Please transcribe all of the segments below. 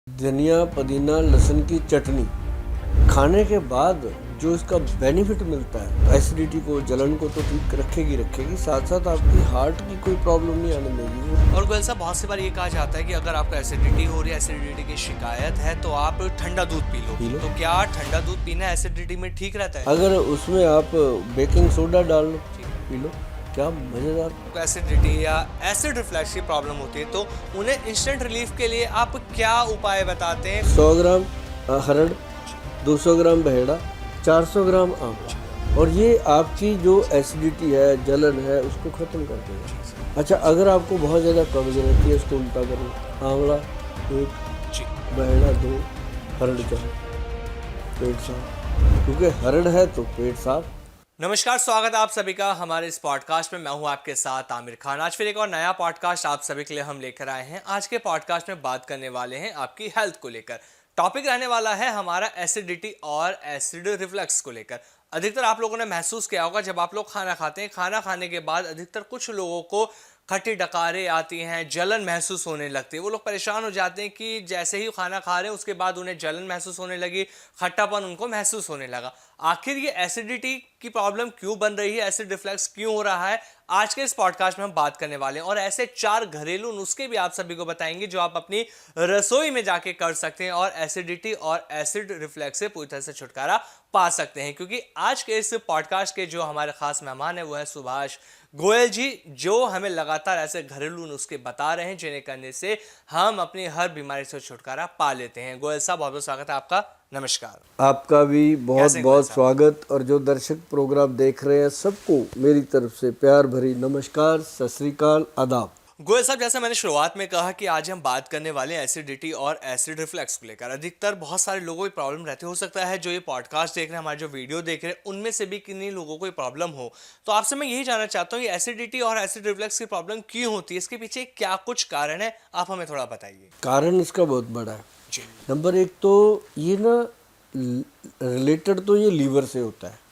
धनिया पुदीना लहसुन की चटनी खाने के बाद जो इसका बेनिफिट मिलता है, एसिडिटी को, जलन को तो ठीक रखेगी, साथ साथ आपकी हार्ट की कोई प्रॉब्लम नहीं आने देगी। और गोयल साहब, बहुत सी बार ये कहा जाता है कि अगर आपको एसिडिटी हो रही है, एसिडिटी की शिकायत है, तो आप ठंडा दूध पी लो। तो क्या ठंडा दूध पीना एसिडिटी में ठीक रहता है? अगर उसमें आप बेकिंग सोडा डाल लो, पी लो, क्या मजेदार। एसिडिटी या एसिड रिफ्लक्स की प्रॉब्लम होती है, तो उन्हें इंस्टेंट रिलीफ के लिए आप क्या उपाय बताते हैं? 100 ग्राम हरड़, 200 ग्राम बहेड़ा, 400 ग्राम आंवला, और ये आपकी जो एसिडिटी है, जलन है, उसको ख़त्म कर देगा। अच्छा, अगर आपको बहुत ज़्यादा कब्ज रहती है, इसको उल्टा करो, आंवला 1, बहेड़ा 2, हरड़ 4, पेट साफ, क्योंकि हरड़ है तो पेट साफ। नमस्कार, स्वागत है आप सभी का हमारे इस पॉडकास्ट में। मैं हूं आपके साथ आमिर खान। आज फिर एक और नया पॉडकास्ट आप सभी के लिए हम लेकर आए हैं। आज के पॉडकास्ट में बात करने वाले हैं आपकी हेल्थ को लेकर। टॉपिक रहने वाला है हमारा एसिडिटी और एसिड रिफ्लक्स को लेकर। अधिकतर आप लोगों ने महसूस किया होगा, जब आप लोग खाना खाते हैं, खाना खाने के बाद अधिकतर कुछ लोगों को खट्टी डकारें आती हैं, जलन महसूस होने लगती है। वो लोग परेशान हो जाते हैं कि जैसे ही खाना खा रहे हैं उसके बाद उन्हें जलन महसूस होने लगी, खट्टापन उनको महसूस होने लगा। आखिर ये एसिडिटी की प्रॉब्लम क्यों बन रही है, एसिड रिफ्लक्स क्यों हो रहा है, आज के इस पॉडकास्ट में हम बात करने वाले हैं। और ऐसे 4 घरेलू नुस्खे भी आप सभी को बताएंगे जो आप अपनी रसोई में जाके कर सकते हैं और एसिडिटी और एसिड रिफ्लक्स से पूरी तरह से छुटकारा पा सकते हैं। क्योंकि आज के इस पॉडकास्ट के जो हमारे खास मेहमान है वो है सुभाष गोयल जी, जो हमें लगातार ऐसे घरेलू नुस्खे बता रहे हैं जिन्हें करने से हम अपनी हर बीमारी से छुटकारा पा लेते हैं। गोयल साहब, बहुत बहुत स्वागत है आपका। नमस्कार। आपका भी बहुत बहुत स्वागत, और जो दर्शक प्रोग्राम देख रहे हैं सबको मेरी तरफ से प्यार भरी नमस्कार, सत श्री अकाल, आदाब। गोयल साहब, जैसे मैंने शुरुआत में कहा कि आज हम बात करने वाले हैं एसिडिटी और एसिड रिफ्लक्स को लेकर। अधिकतर बहुत सारे लोगों की प्रॉब्लम रहती हो सकता है, जो ये पॉडकास्ट देख रहे हैं, हमारे जो वीडियो देख रहे हैं, उनमें से भी किन्हीं लोगों को प्रॉब्लम हो। तो आपसे मैं यही जानना चाहता हूँ, ये एसिडिटी और एसिड रिफ्लक्स की प्रॉब्लम क्यों होती है, इसके पीछे क्या कुछ कारण है, आप हमें थोड़ा बताइए। कारण इसका बहुत बड़ा है। नंबर 1 तो ये ना रिलेटेड तो ये लीवर से होता है।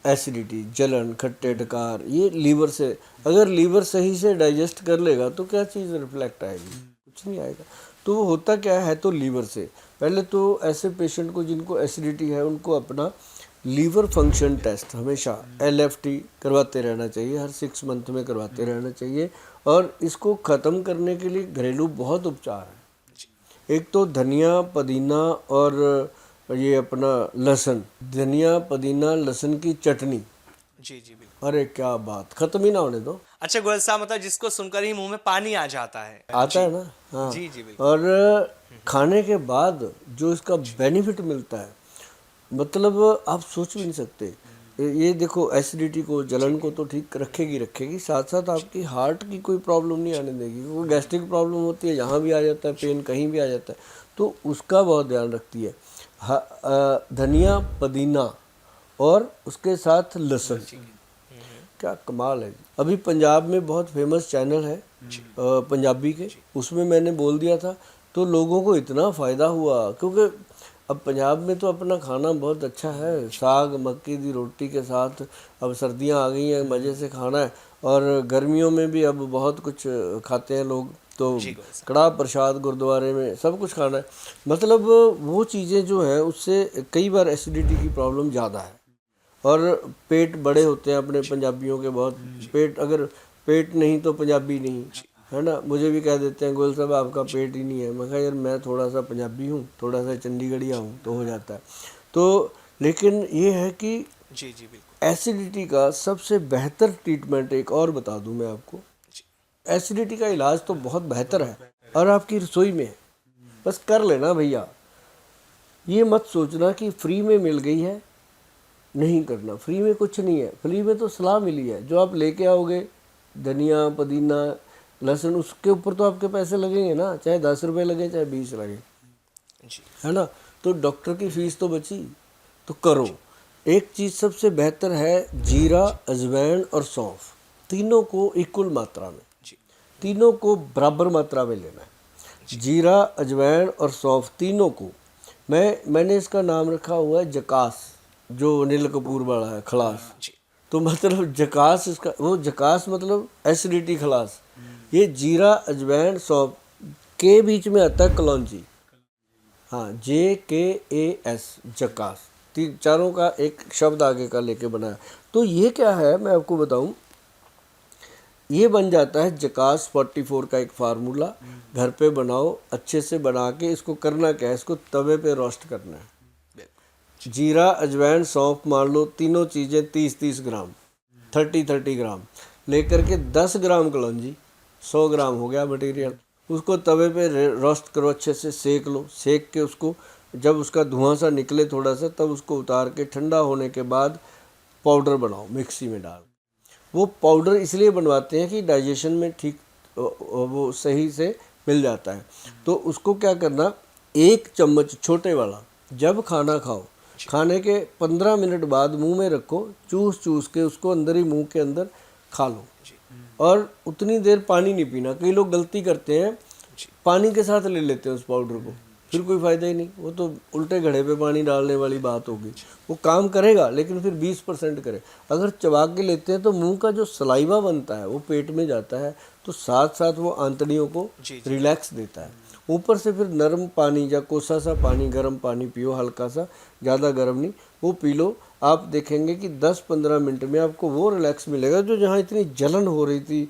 एसिडिटी, जलन, खट्टे डकार, ये लीवर से। अगर लीवर सही से डाइजेस्ट कर लेगा तो क्या चीज़ रिफ्लेक्ट आएगी? कुछ नहीं आएगा। तो वो होता क्या है, तो लीवर से। पहले तो ऐसे पेशेंट को जिनको एसिडिटी है उनको अपना लीवर फंक्शन टेस्ट हमेशा LFT करवाते रहना चाहिए, हर 6 मंथ में करवाते रहना चाहिए। और इसको ख़त्म करने के लिए घरेलू बहुत उपचार है। एक तो धनिया पुदीना और ये अपना लहसुन, धनिया पुदीना लहसुन की चटनी। जी बिल्कुल। अरे क्या बात, खत्म ही ना होने दो। अच्छा गोयल साहब, मतलब जिसको सुनकर ही मुंह में पानी आ जाता है। आता है ना। हाँ जी बिल्कुल। और खाने के बाद जो इसका बेनिफिट मिलता है, मतलब आप सोच भी नहीं सकते। ये देखो, एसिडिटी को, जलन को तो ठीक रखेगी, साथ साथ आपकी हार्ट की कोई प्रॉब्लम नहीं आने देगी। वो गैस्ट्रिक प्रॉब्लम होती है, यहाँ भी आ जाता है पेन, कहीं भी आ जाता है, तो उसका बहुत ध्यान रखती है। धनिया पुदीना और उसके साथ लहसुन, क्या कमाल है। अभी पंजाब में बहुत फेमस चैनल है पंजाबी के, उसमें मैंने बोल दिया था तो लोगों को इतना फ़ायदा हुआ, क्योंकि अब पंजाब में तो अपना खाना बहुत अच्छा है, साग मक्की दी रोटी के साथ। अब सर्दियां आ गई हैं, मज़े से खाना है, और गर्मियों में भी अब बहुत कुछ खाते हैं लोग, तो कड़ा प्रसाद गुरुद्वारे में सब कुछ खाना है। मतलब वो चीज़ें जो हैं उससे कई बार एसिडिटी की प्रॉब्लम ज़्यादा है। और पेट बड़े होते हैं अपने पंजाबियों के बहुत। पेट, अगर पेट नहीं तो पंजाबी नहीं, है ना। मुझे भी कह देते हैं, गोयल साहब आपका पेट ही नहीं है। मैं कहा यार, मैं थोड़ा सा पंजाबी हूँ, थोड़ा सा चंडीगढ़िया हूँ, तो हो जाता है। तो लेकिन ये है कि जी बिल्कुल, एसिडिटी का सबसे बेहतर ट्रीटमेंट एक और बता दूं मैं आपको। एसिडिटी का इलाज तो बहुत बेहतर है और आपकी रसोई में है, बस कर लेना भैया। ये मत सोचना कि फ्री में मिल गई है, नहीं करना। फ्री में कुछ नहीं है, फ्री में तो सलाह मिली है। जो आप लेके आओगे धनिया पुदीना लहसुन, उसके ऊपर तो आपके पैसे लगेंगे ना, चाहे 10 रुपये लगे चाहे 20 लगे, है ना। तो डॉक्टर की फीस तो बची, तो करो। एक चीज़ सबसे बेहतर है, जीरा, अजवाइन और सौंफ, तीनों को इक्वल मात्रा में, तीनों को बराबर मात्रा में लेना है। जीरा, अजवाइन और सौंफ तीनों को। मैंने इसका नाम रखा हुआ है जकास, जो अनिल कपूर वाला है, खलास। तो मतलब जकास इसका, वो जकास मतलब एसिडिटी खलास। ये जीरा, अजवाइन, सौंफ के बीच में आता है कलौंजी। हाँ, JKAS, जकास, तीन चारों का एक शब्द आगे का लेके बनाया। तो ये क्या है मैं आपको बताऊं, ये बन जाता है जकास 44 का एक फार्मूला। घर पे बनाओ, अच्छे से बना के इसको करना क्या है, इसको तवे पे रोस्ट करना है। जीरा, अजवाइन, सौंफ मान लो, तीनों चीज़ें 30-30 ग्राम, 30-30 ग्राम लेकर के 10 ग्राम कलौंजी, 100 ग्राम हो गया मटेरियल। उसको तवे पे रोस्ट करो, अच्छे से सेक लो। सेक के उसको जब उसका धुआं सा निकले थोड़ा सा, तब उसको उतार के ठंडा होने के बाद पाउडर बनाओ मिक्सी में डाल। वो पाउडर इसलिए बनवाते हैं कि डाइजेशन में ठीक वो सही से मिल जाता है। तो उसको क्या करना, एक चम्मच छोटे वाला जब खाना खाओ, खाने के 15 मिनट बाद मुंह में रखो, चूस चूस के उसको अंदर ही मुंह के अंदर खा लो। और उतनी देर पानी नहीं पीना। कई लोग गलती करते हैं, पानी के साथ ले लेते हैं उस पाउडर को, फिर कोई फ़ायदा ही नहीं। वो तो उल्टे घड़े पे पानी डालने वाली बात होगी। वो काम करेगा लेकिन फिर 20% करे। अगर चबा के लेते हैं तो मुंह का जो सलाइवा बनता है वो पेट में जाता है, तो साथ साथ वो आंतड़ियों को रिलैक्स देता है। ऊपर से फिर नरम पानी या कोसा सा पानी, गर्म पानी पियो, हल्का सा, ज़्यादा गर्म नहीं, वो पी लो। आप देखेंगे कि 10-15 मिनट में आपको वो रिलैक्स मिलेगा। जो जहाँ इतनी जलन हो रही थी,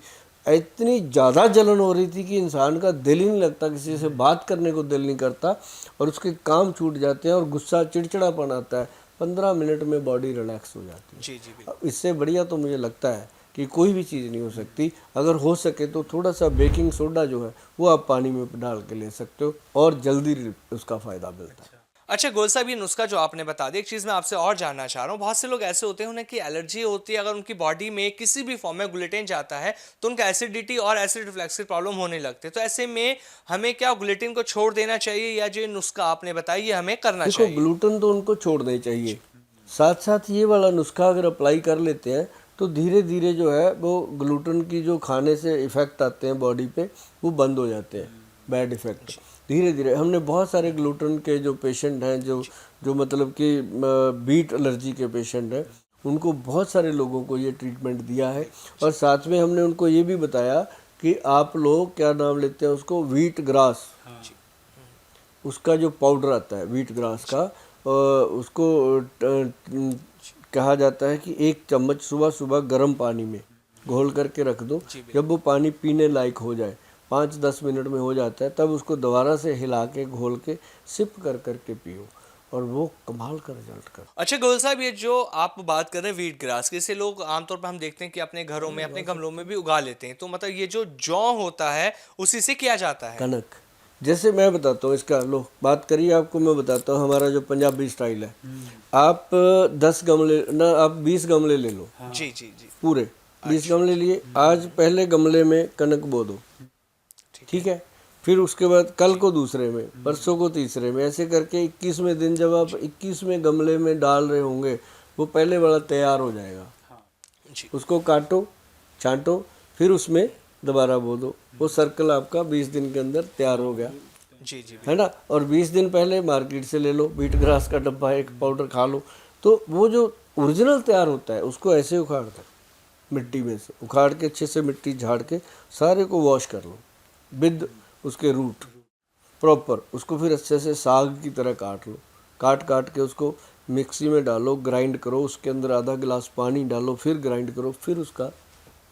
इतनी ज़्यादा जलन हो रही थी कि इंसान का दिल ही नहीं लगता, किसी से बात करने को दिल नहीं करता और उसके काम छूट जाते हैं और गुस्सा, चिड़चिड़ापन आता है, 15 मिनट में बॉडी रिलैक्स हो जाती है। जी जी बिल्कुल। अब इससे बढ़िया तो मुझे लगता है कि कोई भी चीज़ नहीं हो सकती। अगर हो सके तो थोड़ा सा बेकिंग सोडा जो है वो आप पानी में डाल के ले सकते हो और जल्दी उसका फ़ायदा मिलता है। अच्छा गोल साहब, ये नुस्खा जो आपने बता दिया, एक चीज़ मैं आपसे और जानना चाह रहा हूँ। बहुत से लोग ऐसे होते हैं उन्हें की एलर्जी होती है, अगर उनकी बॉडी में किसी भी फॉर्म में ग्लूटेन जाता है तो उनका एसिडिटी और एसिड रिफ्लक्स की प्रॉब्लम होने लगती है। तो ऐसे में हमें क्या ग्लूटेन को छोड़ देना चाहिए, या जो नुस्खा आपने बताया ये हमें करना देखो, चाहिए? ग्लूटेन तो उनको छोड़ना ही चाहिए। साथ साथ ये वाला नुस्खा अगर अप्लाई कर लेते हैं तो धीरे धीरे जो है वो ग्लूटेन की जो खाने से इफ़ेक्ट आते हैं बॉडी पे, वो बंद हो जाते हैं, बैड इफ़ेक्ट। धीरे धीरे हमने बहुत सारे ग्लूटेन के जो पेशेंट हैं, जो मतलब कि बीट एलर्जी के पेशेंट हैं, उनको बहुत सारे लोगों को ये ट्रीटमेंट दिया है। और साथ में हमने उनको ये भी बताया कि आप लोग क्या नाम लेते हैं उसको, व्हीट ग्रास, उसका जो पाउडर आता है व्हीट ग्रास का, उसको कहा जाता है कि 1 चम्मच सुबह सुबह गर्म पानी में घोल करके रख दो। जब वो पानी पीने लायक हो जाए, 5-10 मिनट में हो जाता है, तब उसको दोबारा से हिला के घोल के सिप कर करके पियो और वो कमाल का रिजल्ट कर। अच्छा गोल साहब, ये जो आप बात कर रहे हैं व्हीट ग्रास की, इसे लोग आमतौर पर हम देखते हैं कि अपने घरों में, अपने गमलों में भी उगा लेते हैं। तो मतलब ये जो जौ होता है उसी से किया जाता है? कनक, जैसे मैं बताता हूँ इसका, लो बात करिए, आपको मैं बताता हूँ हमारा जो पंजाबी स्टाइल है। आप 10 गमले ना, आप 20 गमले ले लो, जी जी जी। पूरे 20 गमले लिए। आज पहले गमले में कनक बो दो, ठीक है। फिर उसके बाद कल को दूसरे में, परसों को तीसरे में, ऐसे करके 21वें दिन जब आप 21वें गमले में डाल रहे होंगे, वो पहले वाला तैयार हो जाएगा। जी। उसको काटो, छांटो, फिर उसमें दोबारा बो दो। वो सर्कल आपका 20 दिन के अंदर तैयार हो गया, जी जी है ना। और 20 दिन पहले मार्केट से ले लो बीट ग्रास का डब्बा, एक पाउडर खा लो। तो वो जो ओरिजिनल तैयार होता है उसको ऐसे उखाड़ दो, मिट्टी में से उखाड़ के अच्छे से मिट्टी झाड़ के सारे को वॉश कर लो विद उसके रूट प्रॉपर। उसको फिर अच्छे से साग की तरह काट लो, काट काट के उसको मिक्सी में डालो, ग्राइंड करो, उसके अंदर आधा गिलास पानी डालो, फिर ग्राइंड करो, फिर उसका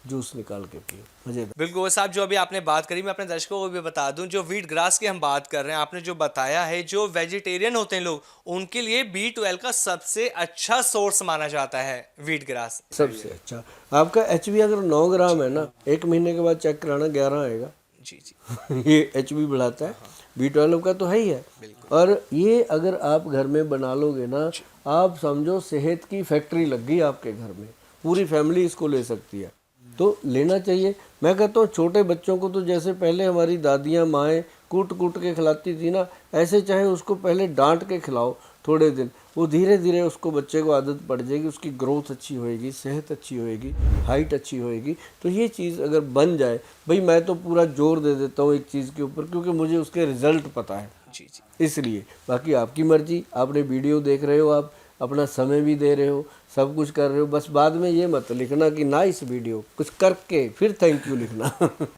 जूस निकाल के पियो, मजेदार। बिल्कुल साहब, जो अभी आपने बात करी, मैं अपने दर्शकों को भी बता दूं, जो व्हीट ग्रास की हम बात कर रहे हैं, आपने जो बताया है, जो वेजिटेरियन होते हैं लोग, उनके लिए B12 का सबसे अच्छा सोर्स माना जाता है व्हीट ग्रास। सबसे अच्छा। आपका HB अगर 9 ग्राम है ना, 1 महीने के बाद चेक कराना, 11 आएगा। जी जी। ये HB बढ़ाता है, B12 का तो है ही है। और ये अगर आप घर में बना लोगे ना, आप समझो सेहत की फैक्ट्री लग गई आपके घर में, पूरी फैमिली इसको ले सकती है। तो लेना चाहिए। मैं कहता हूँ छोटे बच्चों को तो जैसे पहले हमारी दादियाँ माएँ कूट कूट के खिलाती थी ना, ऐसे चाहे उसको पहले डांट के खिलाओ थोड़े दिन, वो धीरे धीरे उसको बच्चे को आदत पड़ जाएगी, उसकी ग्रोथ अच्छी होएगी, सेहत अच्छी होएगी, हाइट अच्छी होएगी। तो ये चीज़ अगर बन जाए, भाई मैं तो पूरा जोर दे देता हूँ एक चीज़ के ऊपर, क्योंकि मुझे उसके रिजल्ट पता है, जी जी। इसलिए। बाकी आपकी मर्जी, आपने वीडियो देख रहे हो, आप अपना समय भी दे रहे हो, सब कुछ कर रहे हो, बस बाद में ये मत लिखना कि नाइस वीडियो, कुछ करके फिर थैंक यू लिखना।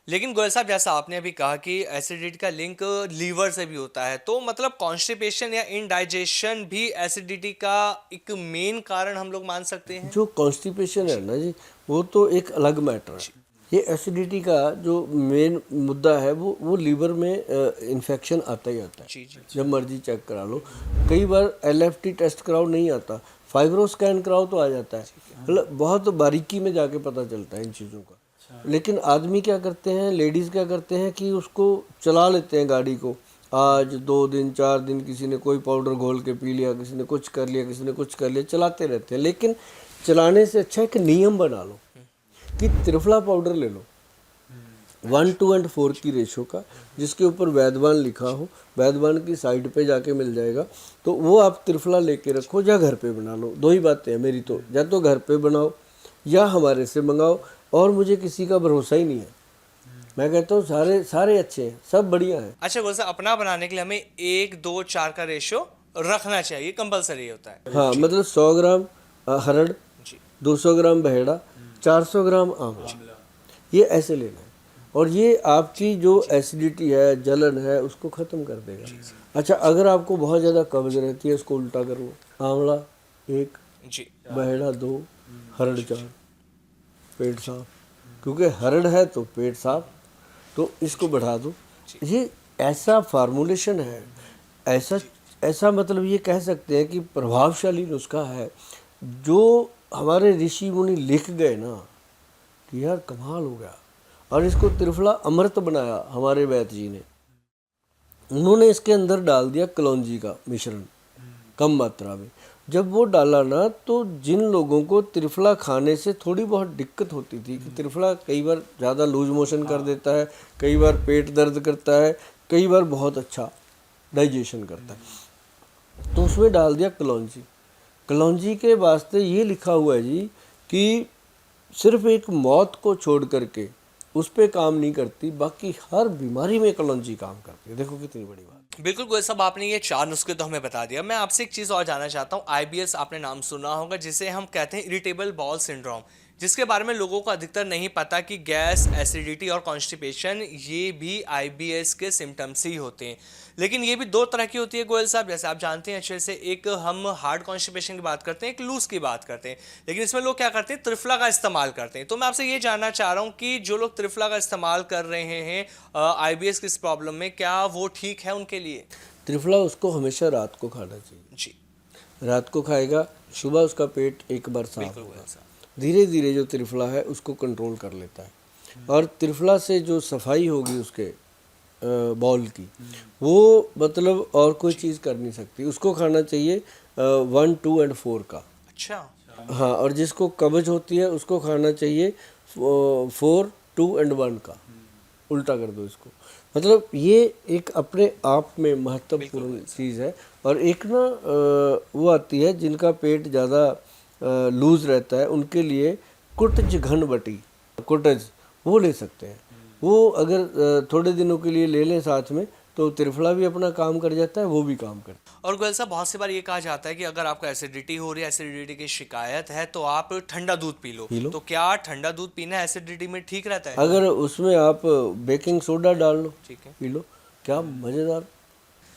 लेकिन गोयल साहब, जैसा आपने अभी कहा कि एसिडिटी का लिंक लीवर से भी होता है, तो मतलब कॉन्स्टिपेशन या इनडाइजेशन भी एसिडिटी का एक मेन कारण हम लोग मान सकते हैं? जो कॉन्स्टिपेशन है ना जी, वो तो एक अलग मैटर है। ये एसिडिटी का जो मेन मुद्दा है वो लीवर में इन्फेक्शन आता ही आता है। जी जी। जब मर्जी चेक करा लो, कई बार LFT टेस्ट कराओ नहीं आता, फाइब्रो स्कैन कराओ तो आ जाता है। मतलब बहुत बारीकी में जाके पता चलता है इन चीज़ों का। लेकिन आदमी क्या करते हैं, लेडीज़ क्या करते हैं कि उसको चला लेते हैं गाड़ी को, आज 2 दिन 4 दिन किसी ने कोई पाउडर घोल के पी लिया, किसी ने कुछ कर लिया, किसी ने कुछ कर लिया, चलाते रहते हैं। लेकिन चलाने से अच्छा एक नियम बना लो कि त्रिफला पाउडर ले लो 1:4 की रेशो का, जिसके ऊपर वैद्यवान लिखा हो, वैद्यवान की साइड पे जाके मिल जाएगा, तो वो आप त्रिफला लेके रखो या घर पे बना लो। 2 ही बातें हैं मेरी तो, या तो घर पे बनाओ या हमारे से मंगाओ, और मुझे किसी का भरोसा ही नहीं है। मैं कहता हूँ सारे सारे अच्छे हैं, सब बढ़िया हैं। अच्छा गोयल साहब, अपना बनाने के लिए हमें 1-2-4 का रेशो रखना चाहिए, कंपलसरी होता है? हाँ, मतलब 100 ग्राम हरड़, जी 200 ग्राम बहेड़ा, 400 ग्राम आंवला, ये ऐसे लेना है। और ये आपकी जो एसिडिटी है, जलन है, उसको ख़त्म कर देगा। अच्छा, अगर आपको बहुत ज़्यादा कब्ज रहती है, इसको उल्टा कर लो, आंवला 1, जी। बहेड़ा 2, हरड़ 4, पेट साफ। क्योंकि हरड़ है तो पेट साफ, तो इसको बढ़ा दो। ये ऐसा फार्मूलेशन है, ऐसा ऐसा मतलब ये कह सकते हैं कि प्रभावशाली नुस्खा है, जो हमारे ऋषि मुनि लिख गए ना कि यार कमाल हो गया। और इसको त्रिफला अमृत बनाया हमारे वैद्य जी ने। उन्होंने इसके अंदर डाल दिया कलौंजी का मिश्रण कम मात्रा में। जब वो डाला ना, तो जिन लोगों को त्रिफला खाने से थोड़ी बहुत दिक्कत होती थी कि त्रिफला कई बार ज़्यादा लूज मोशन कर देता है, कई बार पेट दर्द करता है, कई बार बहुत अच्छा डाइजेशन करता है, तो उसमें डाल दिया कलौंजी। कलौंजी के वास्ते ये लिखा हुआ है जी कि सिर्फ एक मौत को छोड़ करके उस पे काम नहीं करती, बाकी हर बीमारी में कलौंजी काम करती है। देखो कितनी बड़ी बात। बिल्कुल गोयल साहब, आपने ये 4 नुस्खे तो हमें बता दिया। मैं आपसे एक चीज़ और जानना चाहता हूँ। IBS आपने नाम सुना होगा, जिसे हम कहते हैं इरिटेबल बाउल सिंड्रोम, जिसके बारे में लोगों को अधिकतर नहीं पता कि गैस, एसिडिटी और कॉन्स्टिपेशन ये भी IBS के सिम्टम्स ही होते हैं। लेकिन ये भी 2 तरह की होती है गोयल साहब, जैसे आप जानते हैं अच्छे से। एक हम हार्ड कॉन्स्टिपेशन की बात करते हैं, एक लूज की बात करते हैं। लेकिन इसमें लोग क्या करते हैं, त्रिफला का इस्तेमाल करते हैं। तो मैं आपसे ये जानना चाह रहा हूँ कि जो लोग त्रिफला का इस्तेमाल कर रहे हैं IBS की इस प्रॉब्लम में, क्या वो ठीक है उनके लिए? त्रिफला उसको हमेशा रात को खाना चाहिए। जी रात को खाएगा, सुबह उसका पेट एक बार साफ बिल्कुल होगा। गोयल साहब। धीरे धीरे जो त्रिफला है उसको कंट्रोल कर लेता है, और त्रिफला से जो सफाई होगी उसके बॉल की, वो मतलब और कोई चीज़ कर नहीं सकती। उसको खाना चाहिए 1, 2 और 4 का। अच्छा। हाँ, और जिसको कब्ज होती है उसको खाना चाहिए 4, 2 और 1 का। उल्टा कर दो इसको। मतलब ये एक अपने आप में महत्वपूर्ण चीज़ है। और एक ना वो आती है जिनका पेट ज़्यादा लूज रहता है, उनके लिए कुटज घनबटी, कुटज, वो ले सकते हैं। वो अगर थोड़े दिनों के लिए ले लें साथ में, तो त्रिफला भी अपना काम कर जाता है, वो भी काम करता है। और गोयल साहब, बहुत सी बार ये कहा जाता है कि अगर आपको एसिडिटी हो रही है, एसिडिटी की शिकायत है, तो आप ठंडा दूध पी लो। तो क्या ठंडा दूध पीना एसिडिटी में ठीक रहता है? अगर उसमें आप बेकिंग सोडा डाल लो, ठीक है। पी लो, क्या मज़ेदार,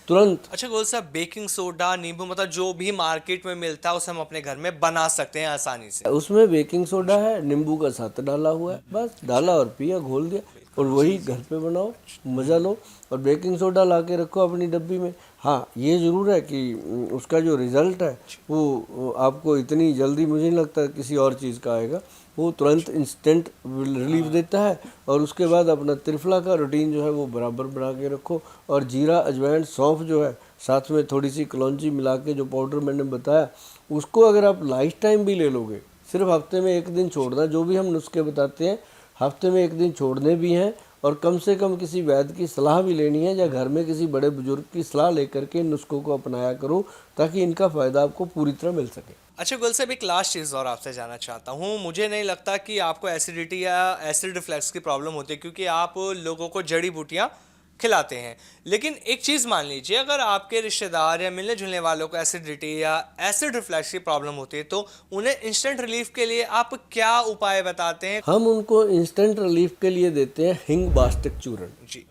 तुरंत। अच्छा गोयल साहब, बेकिंग सोडा, नींबू, मतलब जो भी मार्केट में मिलता है उसे हम अपने घर में बना सकते हैं आसानी से? उसमें बेकिंग सोडा है, नींबू का साथ डाला हुआ है, बस डाला और पिया, घोल दिया, और वही घर पे बनाओ, मज़ा लो। और बेकिंग सोडा ला के रखो अपनी डब्बी में। हाँ, ये ज़रूर है कि उसका जो रिज़ल्ट है वो आपको इतनी जल्दी मुझे नहीं लगता किसी और चीज़ का आएगा। वो तुरंत इंस्टेंट रिलीफ देता है। और उसके बाद अपना त्रिफला का रूटीन जो है वो बराबर बना के रखो। और जीरा, अजवाइन, सौंफ जो है, साथ में थोड़ी सी कलौंजी मिला के जो पाउडर मैंने बताया, उसको अगर आप लाइफ टाइम भी ले लोगे, सिर्फ हफ्ते में 1 दिन छोड़ना, जो भी हम नुस्खे बताते हैं हफ्ते में 1 दिन छोड़ने भी हैं, और कम से कम किसी वैद्य की सलाह भी लेनी है, या घर में किसी बड़े बुजुर्ग की सलाह लेकर के इन नुस्खों को अपनाया करो, ताकि इनका फ़ायदा आपको पूरी तरह मिल सके। अच्छा गोयल साहब, एक लास्ट चीज़ और आपसे जानना चाहता हूँ। मुझे नहीं लगता कि आपको एसिडिटी या एसिड रिफ्लक्स की प्रॉब्लम होती है, क्योंकि आप लोगों को जड़ी बूटियाँ खिलाते हैं। लेकिन एक चीज़ मान लीजिए, अगर आपके रिश्तेदार या मिलने जुलने वालों को एसिडिटी या एसिड रिफ्लक्स की प्रॉब्लम होती है, तो उन्हें इंस्टेंट रिलीफ के लिए आप क्या उपाय बताते हैं? हम उनको इंस्टेंट रिलीफ के लिए देते हैं हिंग बास्टिक चूर्ण, जी।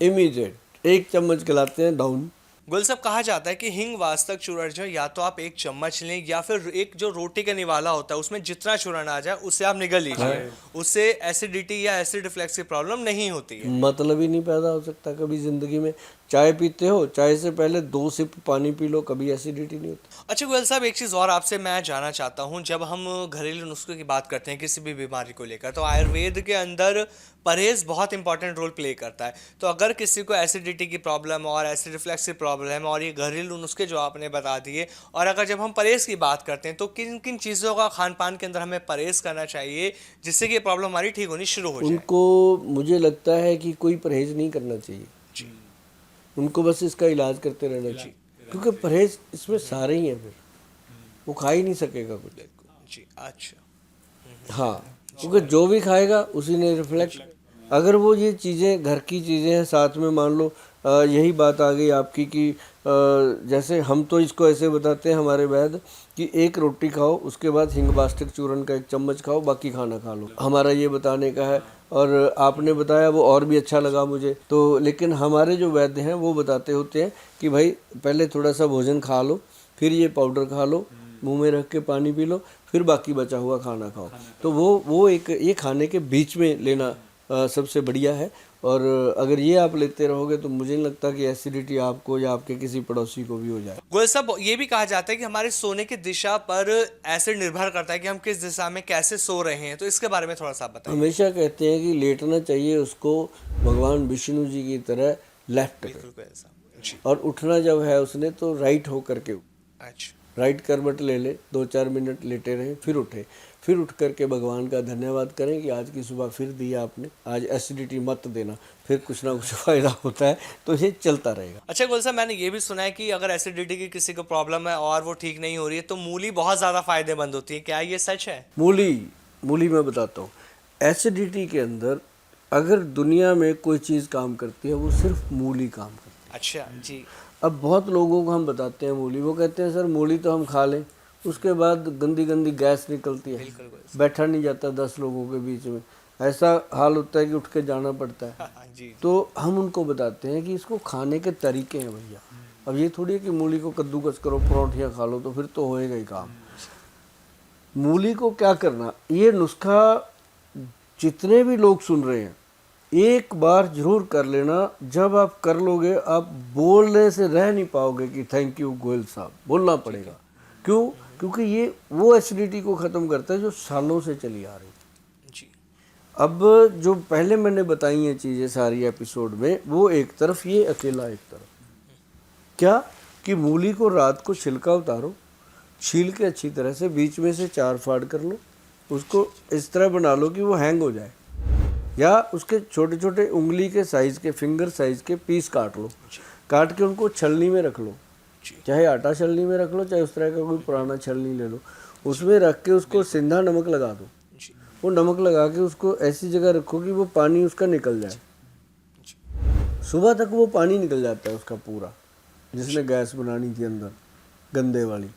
इमीडिएट 1 चम्मच खिलाते हैं डाउन। गुल साहब, कहा जाता है कि हिंग वास्तक चूर्ण जो है, या तो आप 1 चम्मच लें या फिर एक जो रोटी का निवाला होता है उसमें जितना चूर्ण आ जाए उससे आप निगल लीजिए। उससे एसिडिटी या एसिड रिफ्लक्स की प्रॉब्लम नहीं होती है। मतलब ही नहीं पैदा हो सकता कभी जिंदगी में। चाय पीते हो, चाय से पहले 2 सिप पानी पी लो, कभी एसिडिटी नहीं होती। अच्छा गोयल साहब, एक चीज़ और आपसे मैं जानना चाहता हूँ, जब हम घरेलू नुस्खे की बात करते हैं किसी भी बीमारी को लेकर, तो आयुर्वेद के अंदर परहेज बहुत इंपॉर्टेंट रोल प्ले करता है। तो अगर किसी को एसिडिटी की प्रॉब्लम और एसिड रिफ्लक्स की प्रॉब्लम और ये घरेलू नुस्खे जो आपने बता दिए, और अगर जब हम परहेज की बात करते हैं तो किन किन चीज़ों का खान पान के अंदर हमें परहेज करना चाहिए जिससे कि ये प्रॉब्लम हमारी ठीक होनी शुरू हो जाए? उनको मुझे लगता है कि कोई परहेज नहीं करना चाहिए, जी। उनको बस इसका इलाज करते रहना चाहिए, क्योंकि परहेज इसमें सारे ही हैं, फिर वो खा ही नहीं सकेगा कुछ। जी। अच्छा। हाँ, क्योंकि जो भी खाएगा उसी ने रिफ्लेक्ट। अगर वो ये चीज़ें घर की चीज़ें हैं, साथ में मान लो यही बात आ गई आपकी कि जैसे हम तो इसको ऐसे बताते हैं हमारे वैद्य कि 1 रोटी खाओ, उसके बाद हिंग बास्टिक चूर्ण का 1 चम्मच खाओ, बाकी खाना खा लो। हमारा ये बताने का है, और आपने बताया वो और भी अच्छा लगा मुझे। तो लेकिन हमारे जो वैद्य हैं वो बताते होते हैं कि भाई पहले थोड़ा सा भोजन खा लो, फिर ये पाउडर खा लो, मुंह में रख के पानी पी लो, फिर बाकी बचा हुआ खाना खाओ। तो वो एक ये खाने के बीच में लेना सबसे बढ़िया है। और अगर ये आप लेते रहोगे तो मुझे नहीं लगता कि एसिडिटी आपको या आपके किसी पड़ोसी को भी हो जाए। गोयल साहब, ये भी कहा जाता है कि हमारे सोने की दिशा पर एसिड निर्भर करता है कि हम किस दिशा में कैसे सो रहे हैं, तो इसके बारे में थोड़ा सा बताइए। हमेशा कहते हैं कि लेटना चाहिए उसको भगवान विष्णु जी की तरह लेफ्ट पे, बिल्कुल गोयल साहब। जी। और उठना जब है उसने तो राइट होकर के, अच्छा। राइट करवट ले ले, 2-4 मिनट लेटे रहे, फिर उठे, फिर उठ करके भगवान का धन्यवाद करें कि आज की सुबह फिर दिया आपने, आज एसिडिटी मत देना, फिर कुछ ना कुछ फायदा होता है, तो ये चलता रहेगा। अच्छा गोयल साहब, मैंने ये भी सुना है कि अगर एसिडिटी की किसी को प्रॉब्लम है और वो ठीक नहीं हो रही है तो मूली बहुत ज़्यादा फायदेमंद होती है, क्या ये सच है? मूली मैं बताता हूँ, एसिडिटी के अंदर अगर दुनिया में कोई चीज़ काम करती है वो सिर्फ मूली काम करती है। अच्छा जी। अब बहुत लोगों को हम बताते हैं मूली, वो कहते हैं सर मूली तो हम खा लें, उसके बाद गंदी गंदी गैस निकलती है, बिल्कुल गोयल बैठा नहीं जाता 10 लोगों के बीच में, ऐसा हाल होता है कि उठ के जाना पड़ता है। साहब। जी। तो हम उनको बताते हैं कि इसको खाने के तरीके हैं भैया। अब ये थोड़ी है कि मूली को कद्दूकस करो, परोठियाँ खा लो, तो फिर तो होएगा ही काम। मूली को क्या करना, ये नुस्खा जितने भी लोग सुन रहे हैं एक बार जरूर कर लेना। जब आप कर लोगे आप बोलने से रह नहीं पाओगे कि थैंक यू गोयल साहब, बोलना पड़ेगा। क्यों? क्योंकि ये वो एसिडिटी को ख़त्म करता है जो सालों से चली आ रही। जी। अब जो पहले मैंने बताई हैं चीज़ें सारी एपिसोड में, वो एक तरफ, ये अकेला एक तरफ। क्या कि मूली को रात को छिलका उतारो, छील के अच्छी तरह से बीच में से 4 फाड़ कर लो, उसको इस तरह बना लो कि वो हैंग हो जाए, या उसके छोटे छोटे उंगली के साइज़ के, फिंगर साइज़ के पीस काट लो, काट के उनको छलनी में रख लो, चाहे आटा छलनी में रख लो, चाहे उस तरह का कोई पुराना छलनी ले लो, उसमें रख के उसको सिंधा नमक लगा दो। वो नमक लगा के उसको ऐसी जगह रखो कि वो पानी उसका निकल जाए। सुबह तक वो पानी निकल जाता है उसका पूरा, जिसने गैस बनानी थी अंदर गंदे वाली,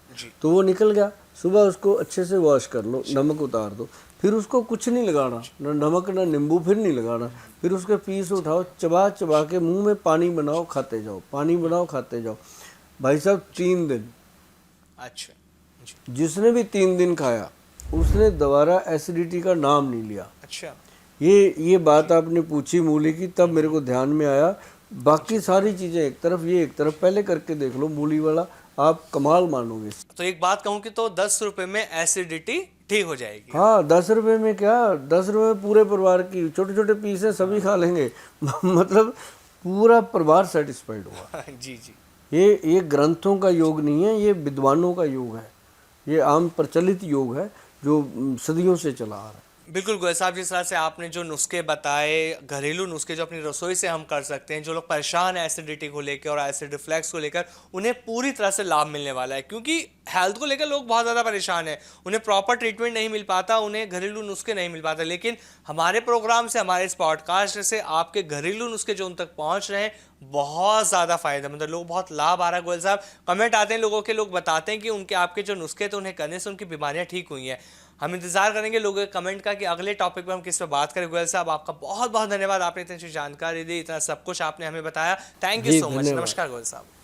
तो वो निकल गया। सुबह उसको अच्छे से वॉश कर लो, नमक उतार दो, फिर उसको कुछ नहीं लगाना, ना नमक ना नींबू, फिर नहीं लगाना। फिर उसके पीस उठाओ, चबा चबा के मुंह में पानी बनाओ, खाते जाओ, पानी बनाओ, खाते जाओ। भाई साहब 3 दिन, अच्छा जी। जिसने भी 3 दिन खाया उसने दोबारा एसिडिटी का नाम नहीं लिया। अच्छा। ये बात आपने पूछी मूली की, तब मेरे को ध्यान में आया। बाकी सारी चीज़ें एक तरफ, ये एक तरफ, पहले करके देख लो मूली वाला, आप कमाल मानोगे। तो एक बात कहूँ कि तो 10 रुपए में एसिडिटी ठीक हो जाएगी। हाँ, 10 रुपये में क्या, 10 रुपये में पूरे परिवार की, छोटे छोटे पीस है, सभी खा लेंगे मतलब पूरा परिवार सेटिस्फाइड हुआ। जी जी। ये ग्रंथों का योग नहीं है, ये विद्वानों का योग है, ये आम प्रचलित योग है जो सदियों से चला आ रहा है। बिल्कुल गोयल साहब, जिस तरह से आपने जो नुस्खे बताए, घरेलू नुस्खे जो अपनी रसोई से हम कर सकते हैं, जो लोग परेशान हैं एसिडिटी को लेकर और एसिड रिफ्लैक्स को लेकर, उन्हें पूरी तरह से लाभ मिलने वाला है, क्योंकि हेल्थ को लेकर लोग बहुत ज़्यादा परेशान हैं, उन्हें प्रॉपर ट्रीटमेंट नहीं मिल पाता, उन्हें घरेलू नुस्खे नहीं मिल पाते। लेकिन हमारे प्रोग्राम से, हमारे इस पॉडकास्ट से आपके घरेलू नुस्खे जो उन तक पहुँच रहे हैं, बहुत ज़्यादा फायदा, मतलब लोग बहुत लाभ आ रहा है। गोयल साहब, कमेंट आते हैं लोगों के, लोग बताते हैं कि उनके आपके जो नुस्खे थे उन्हें करने से उनकी बीमारियां ठीक हुई हैं। हम इंतजार करेंगे लोगों के कमेंट का कि अगले टॉपिक पर हम किस पे बात करें। गोयल साहब, आपका बहुत बहुत धन्यवाद, आपने इतनी अच्छी जानकारी दी, इतना सब कुछ आपने हमें बताया। थैंक यू जी सो मच। धन्यवाद। नमस्कार गोयल साहब।